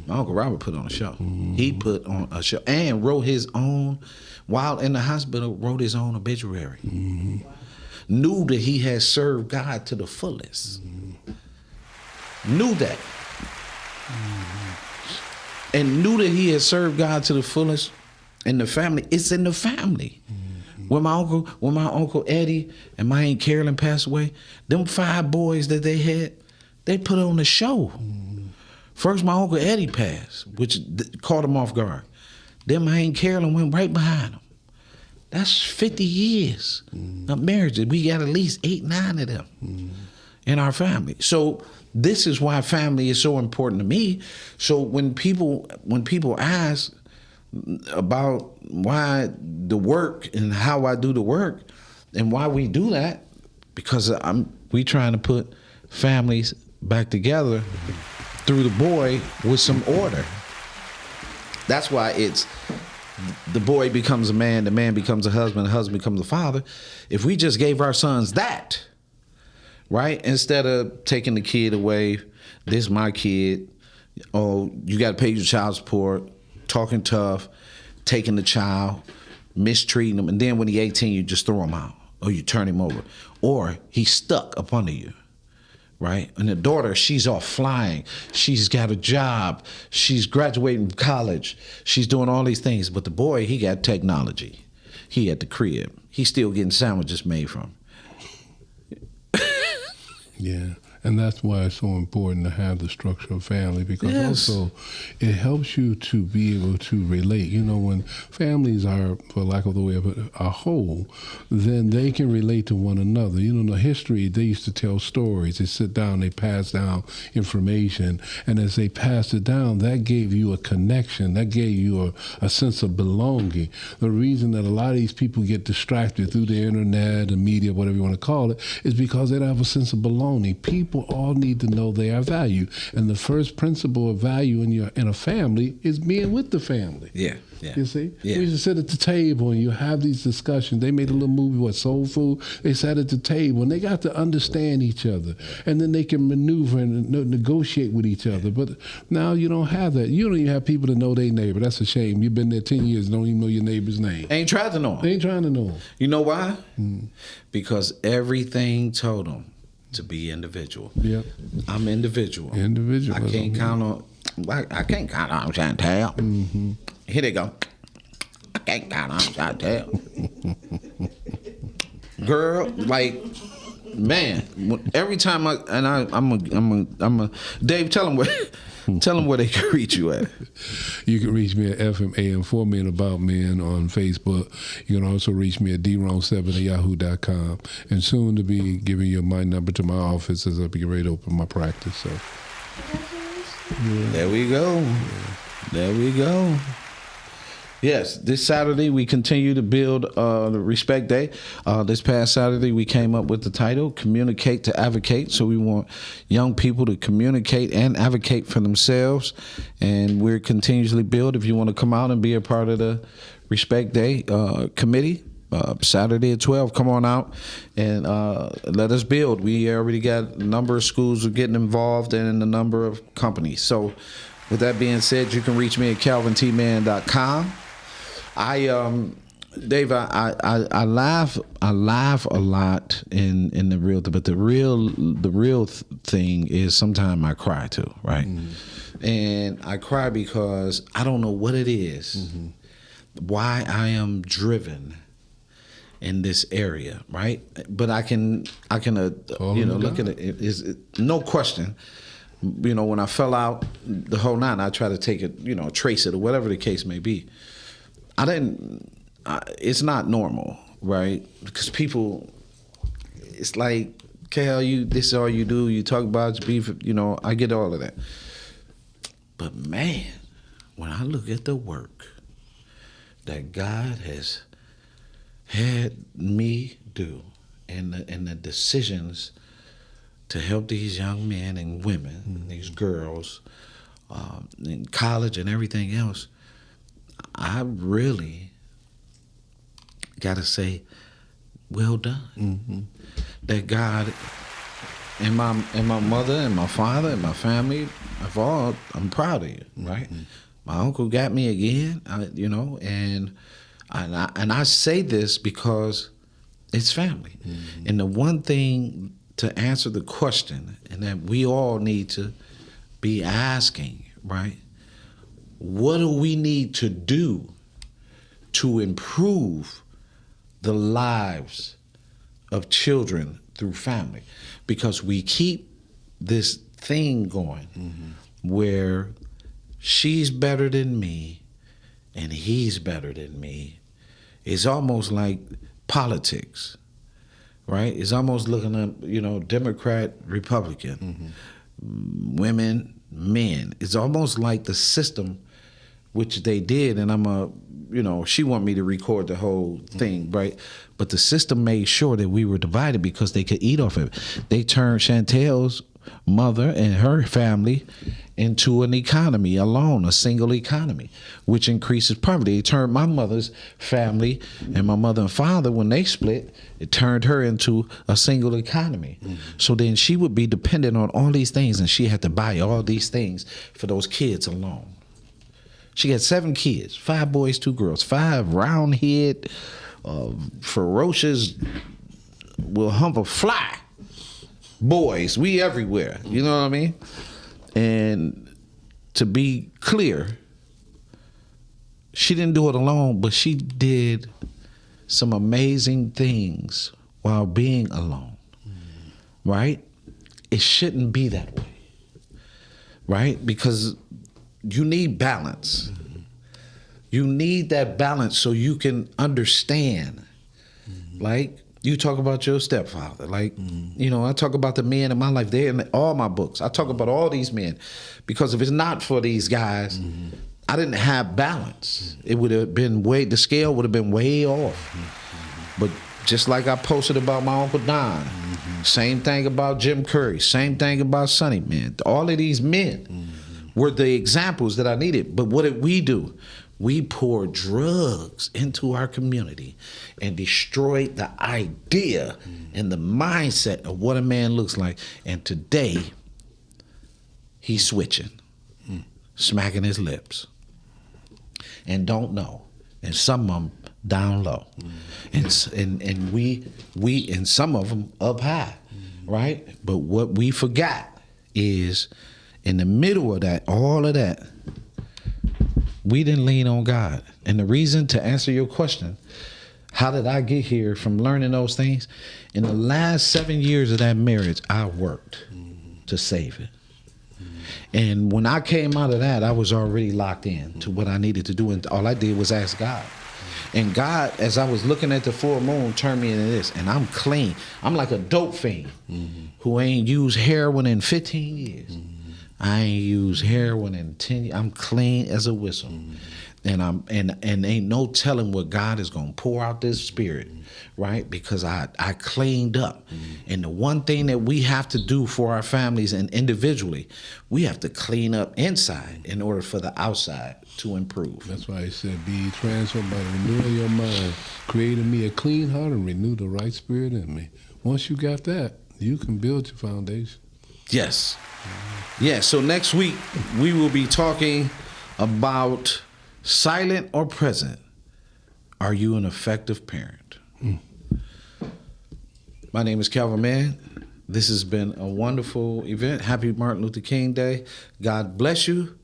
My Uncle Robert put on a show. He put on a show and wrote his own, while in the hospital, wrote his own obituary. Knew that he had served God to the fullest. Knew that. And knew that he had served God to the fullest. In the family, it's in the family. When my uncle Eddie and my aunt Carolyn passed away, them 5 boys that they had, they put on the show. First, my uncle Eddie passed, which caught him off guard. Then my aunt Carolyn went right behind him. That's 50 years of marriage. We got at least 8, 9 of them in our family. So this is why family is so important to me. So when people ask about why the work and how I do the work and why we do that, because we trying to put families back together through the boy with some order. That's why it's the boy becomes a man, the man becomes a husband, the husband becomes a father. If we just gave our sons that, right, instead of taking the kid away, this my kid, oh, you got to pay your child support, talking tough, taking the child, mistreating him, and then when he's 18, you just throw him out, or you turn him over, or he's stuck up under you, right? And the daughter, she's off flying, she's got a job, she's graduating from college, she's doing all these things, but the boy, he got technology. He at the crib. He's still getting sandwiches made from. Yeah. And that's why it's so important to have the structure of family, because also it helps you to be able to relate. You know, when families are, for lack of the way of it, a whole, then they can relate to one another. You know, in the history, they used to tell stories. They sit down, they pass down information, and as they passed it down, that gave you a connection. That gave you a sense of belonging. The reason that a lot of these people get distracted through the internet, the media, whatever you want to call it, is because they don't have a sense of belonging. People all need to know they are valued, and the first principle of value in a family is being with the family. Yeah. You see, Yeah. we used to sit at the table and you have these discussions. They made a little movie, Soul Food. They sat at the table and they got to understand each other, and then they can maneuver and negotiate with each other. But now you don't have that. You don't even have people to know their neighbor. That's a shame. You've been there 10 years, don't even know your neighbor's name. Ain't tried to know him. They ain't trying to know him. You know why? Because everything told them to be individual. Yep. I'm individual. Individualism. I can't count on. I can't count on Chantel. Here they go. I can't count on Chantel. Girl, like, man, every time I'm a Dave. Tell them where they can reach you at. You can reach me at FMAM for Men About Men on Facebook. You can also reach me at drone7@yahoo.com. And soon to be giving you my number to my office as I get ready to open my practice. So There we go. There we go. Yes, this Saturday we continue to build the Respect Day. This past Saturday we came up with the title, Communicate to Advocate. So we want young people to communicate and advocate for themselves. And we're continuously build. If you want to come out and be a part of the Respect Day committee, Saturday at 12, come on out and let us build. We already got a number of schools who are getting involved and a number of companies. So with that being said, you can reach me at calvintman.com. Dave, I laugh a lot in the real, but the real thing is sometimes I cry too, right? And I cry because I don't know what it is, why I am driven in this area, right? But I can look at it. Is no question. When I fell out the whole nine, I try to take it, trace it or whatever the case may be. It's not normal, right? Because people, it's like, Cal, this is all you do. You talk about beef, I get all of that. But man, when I look at the work that God has had me do and the decisions to help these young men and women, these girls, in college and everything else, I really got to say, well done. That God and my mother and my father and my family, I'm proud of you, right? My uncle got me again, and I say this because it's family. And the one thing to answer the question, and that we all need to be asking, right? What do we need to do to improve the lives of children through family? Because we keep this thing going where she's better than me and he's better than me. It's almost like politics, right? It's almost looking at, Democrat, Republican, women, men. It's almost like the system, which they did, and she wanted me to record the whole thing, right? But the system made sure that we were divided because they could eat off of it. They turned Chantel's mother and her family into an economy alone, a single economy, which increases poverty. They turned my mother's family and my mother and father, when they split, it turned her into a single economy. So then she would be dependent on all these things, and she had to buy all these things for those kids alone. She had 7 kids, 5 boys, 2 girls, 5 round-head, ferocious, will hump a fly boys. We everywhere, you know what I mean? And to be clear, she didn't do it alone, but she did some amazing things while being alone, right? It shouldn't be that way, right? Because you need balance. You need that balance so you can understand. Like, you talk about your stepfather. Like, I talk about the men in my life. They're in all my books. I talk about all these men. Because if it's not for these guys, I didn't have balance. It would have been the scale would have been way off. But just like I posted about my Uncle Don, same thing about Jim Curry, same thing about Sonny, man. All of these men were the examples that I needed. But what did we do? We poured drugs into our community and destroyed the idea and the mindset of what a man looks like. And today, he's switching, smacking his lips, and don't know. And some of them down low. And we and some of them up high, right? But what we forgot is in the middle of that, all of that, we didn't lean on God. And the reason, to answer your question, how did I get here from learning those things? In the last 7 years of that marriage, I worked to save it. And when I came out of that, I was already locked in to what I needed to do. And all I did was ask God. And God, as I was looking at the full moon, turned me into this. And I'm clean. I'm like a dope fiend who ain't used heroin in 15 years. I ain't used heroin in 10 years. I'm clean as a whistle. And ain't no telling what God is gonna pour out this spirit, right? Because I cleaned up. And the one thing that we have to do for our families and individually, we have to clean up inside in order for the outside to improve. That's why he said, be transformed by the renewal of your mind, creating me a clean heart and renew the right spirit in me. Once you got that, you can build your foundation. Yes. Yeah, so next week we will be talking about silent or present, Are you an effective parent? My name is Calvin Mann. This has been a wonderful event. Happy Martin Luther King Day. God bless you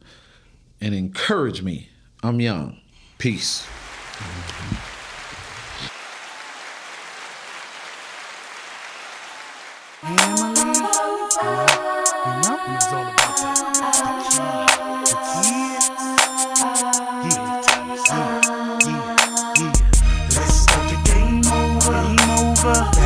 and encourage me. I'm young. Peace. Let's go to game over.